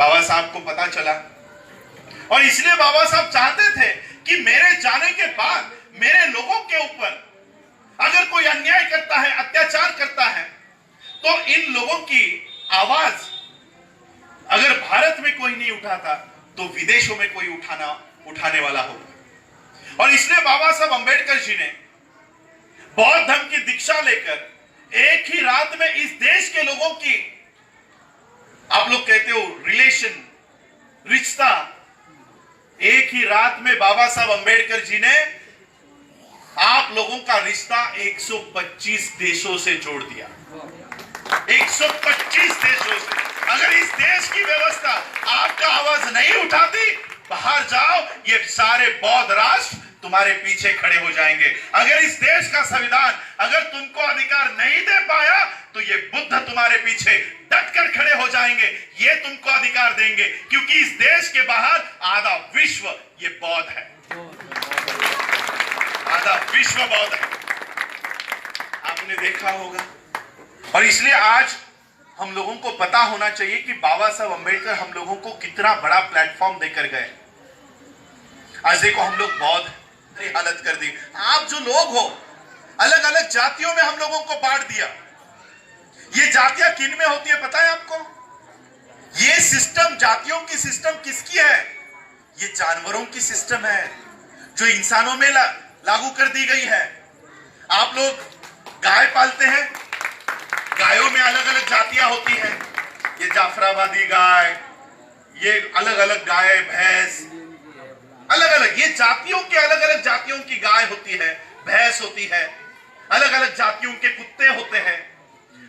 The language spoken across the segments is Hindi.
बाबा साहब को पता चला और इसलिए बाबा साहब चाहते थे कि मेरे जाने के बाद मेरे लोगों के ऊपर अगर कोई अन्याय करता है, अत्याचार करता है, तो इन लोगों की आवाज अगर भारत में कोई नहीं उठाता तो विदेशों में कोई उठाने वाला होगा। और इसलिए बाबा साहब अंबेडकर जी ने बौद्ध धर्म की दीक्षा लेकर एक ही रात में इस देश के लोगों की, आप लोग कहते हो रिलेशन, रिश्ता, एक ही रात में बाबा साहब अंबेडकर जी ने आप लोगों का रिश्ता 125 देशों से जोड़ दिया। 125 देशों से। अगर इस देश की व्यवस्था आपका आवाज नहीं उठाती, बाहर जाओ, ये सारे बौद्ध राष्ट्र तुम्हारे पीछे खड़े हो जाएंगे। अगर इस देश का संविधान अगर तुमको अधिकार नहीं दे पाया तो ये बुद्ध तुम्हारे पीछे डटकर खड़े हो जाएंगे, ये तुमको अधिकार देंगे, क्योंकि इस देश के बाहर आधा विश्व ये बौद्ध है, आधा विश्व बौद्ध है, आपने देखा होगा। और इसलिए आज हम लोगों को पता होना चाहिए कि बाबा साहब अंबेडकर हम लोगों को कितना बड़ा प्लेटफॉर्म देकर गए। आज देखो हम लोग बौद्ध हालत कर दी। आप जो लोग हो, अलग अलग जातियों में हम लोगों को बांट दिया। ये जातियां किन में होती है पता है आपको? ये सिस्टम, जातियों की सिस्टम किसकी है? ये जानवरों की सिस्टम है जो इंसानों में लागू कर दी गई है। आप लोग गाय पालते हैं, गायों में अलग अलग जातियां होती हैं। ये जाफराबादी गाय, ये अलग अलग गाय, भैंस, अलग अलग, ये जातियों के अलग अलग जातियों की गाय होती है, भैंस होती है, अलग अलग जातियों के कुत्ते होते हैं,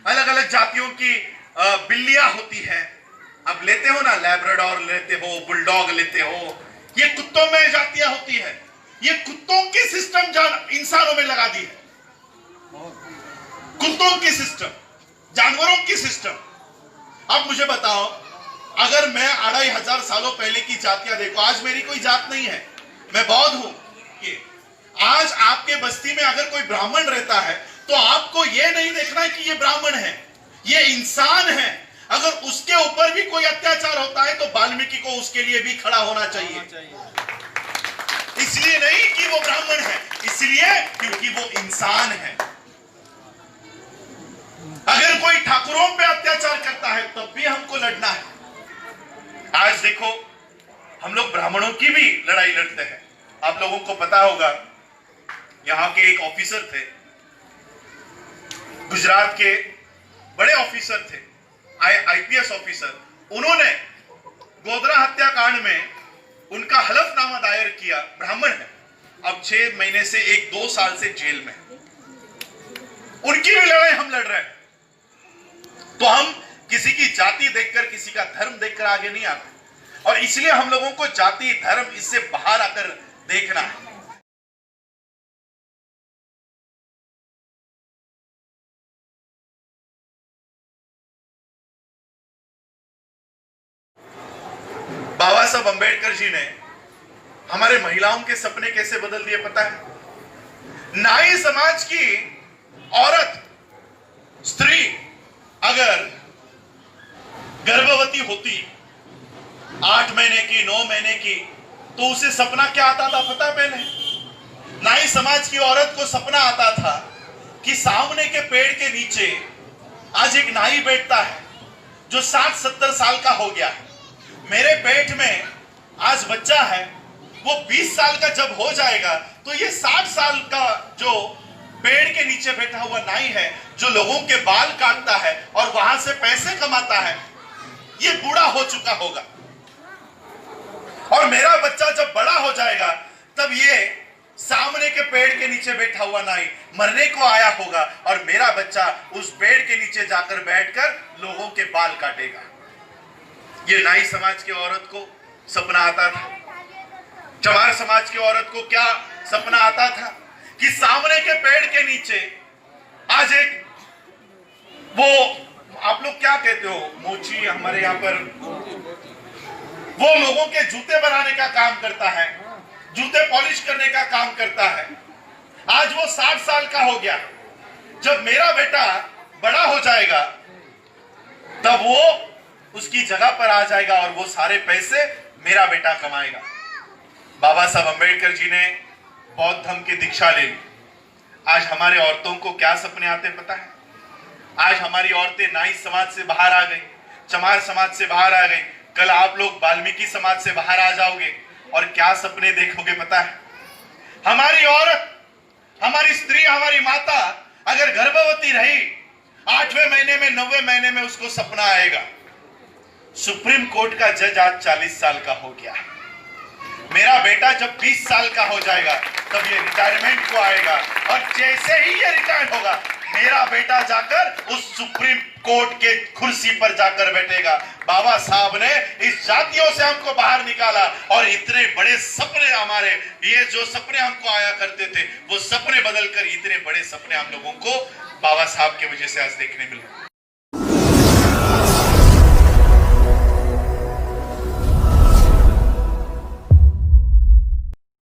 अलग अलग जातियों की बिल्लियां होती है। अब लेते हो ना, लैब्राडोर लेते हो, बुलडॉग लेते हो, ये कुत्तों में जातियां होती है। ये कुत्तों की सिस्टम इंसानों में लगा दी है, कुत्तों की सिस्टम, जानवरों की सिस्टम। अब मुझे बताओ, अगर मैं 2500 सालों पहले की जातियां देखो, आज मेरी कोई जात नहीं है, मैं बौद्ध हूं। आज आपके बस्ती में अगर कोई ब्राह्मण रहता है तो आपको यह नहीं देखना है कि ये ब्राह्मण है, ये इंसान है। अगर उसके ऊपर भी कोई अत्याचार होता है तो वाल्मीकि को उसके लिए भी खड़ा होना चाहिए। इसलिए नहीं कि वो ब्राह्मण है, इसलिए क्योंकि वो इंसान है। अगर कोई ठाकुरों पे अत्याचार करता है तब भी हमको लड़ना है। आज देखो हम लोग ब्राह्मणों की भी लड़ाई लड़ते हैं। आप लोगों को पता होगा, यहां के एक ऑफिसर थे, गुजरात के बड़े ऑफिसर थे, आईपीएस ऑफिसर। उन्होंने गोधरा हत्याकांड में उनका हलफनामा दायर किया, ब्राह्मण है, अब 6 महीने से 1-2 साल से जेल में। उनकी भी लड़ाई हम लड़ रहे हैं। तो हम किसी की जाति देखकर, किसी का धर्म देखकर आगे नहीं आते, और इसलिए हम लोगों को जाति, धर्म, इससे बाहर आकर देखना है। बाबा साहब अंबेडकर जी ने हमारे महिलाओं के सपने कैसे बदल दिए पता है? नाई समाज की औरत, स्त्री अगर गर्भवती होती 8 महीने की, 9 महीने की, तो उसे सपना क्या आता था पता है? पहले नाई समाज की औरत को सपना आता था कि सामने के पेड़ के नीचे आज एक नाई बैठता है जो 60-70 साल का हो गया है। मेरे पेट में आज बच्चा है, वो 20 साल का जब हो जाएगा तो ये 60 साल का जो पेड़ के नीचे बैठा हुआ नाई है, जो लोगों के बाल काटता है और वहां से पैसे कमाता है, ये बूढ़ा हो चुका होगा। और मेरा बच्चा जब बड़ा हो जाएगा तब ये सामने के पेड़ के नीचे बैठा हुआ नाई मरने को आया होगा, और मेरा बच्चा उस पेड़ के नीचे जाकर बैठकर लोगों के बाल काटेगा। ये नाई समाज की औरत को सपना आता था। चमार समाज की औरत को क्या सपना आता था कि सामने के पेड़ के नीचे आज एक, वो आप लोग क्या कहते हो, मोची हमारे यहाँ पर, वो लोगों के जूते बनाने का काम करता है, जूते पॉलिश करने का काम करता है। आज वो 60 साल का हो गया। जब मेरा बेटा बड़ा हो जाएगा तब वो उसकी जगह पर आ जाएगा और वो सारे पैसे मेरा बेटा कमाएगा। बाबा साहब अंबेडकर जी ने बौद्ध धर्म की दीक्षा ले ली। आज हमारे औरतों को क्या सपने आते पता है? आज हमारी औरतें नाई समाज से बाहर आ गई, चमार समाज से बाहर आ गई, कल आप लोग वाल्मीकि समाज से बाहर आ जाओगे और क्या सपने देखोगे पता है? हमारी औरत, हमारी स्त्री, हमारी माता अगर गर्भवती रही 8वें महीने में 9वें महीने में उसको सपना आएगा, सुप्रीम कोर्ट का जज आज 40 साल का हो गया, मेरा बेटा जब 20 साल का हो जाएगा तब ये रिटायरमेंट को आएगा और जैसे ही ये रिटायर होगा मेरा बेटा जाकर उस सुप्रीम कोर्ट के कुर्सी पर जाकर बैठेगा। बाबा साहब ने इस जातियों से हमको बाहर निकाला और इतने बड़े सपने हमारे, ये जो सपने हमको आया करते थे वो सपने बदलकर इतने बड़े सपने हम लोगों को बाबा साहब की वजह से आज देखने मिले।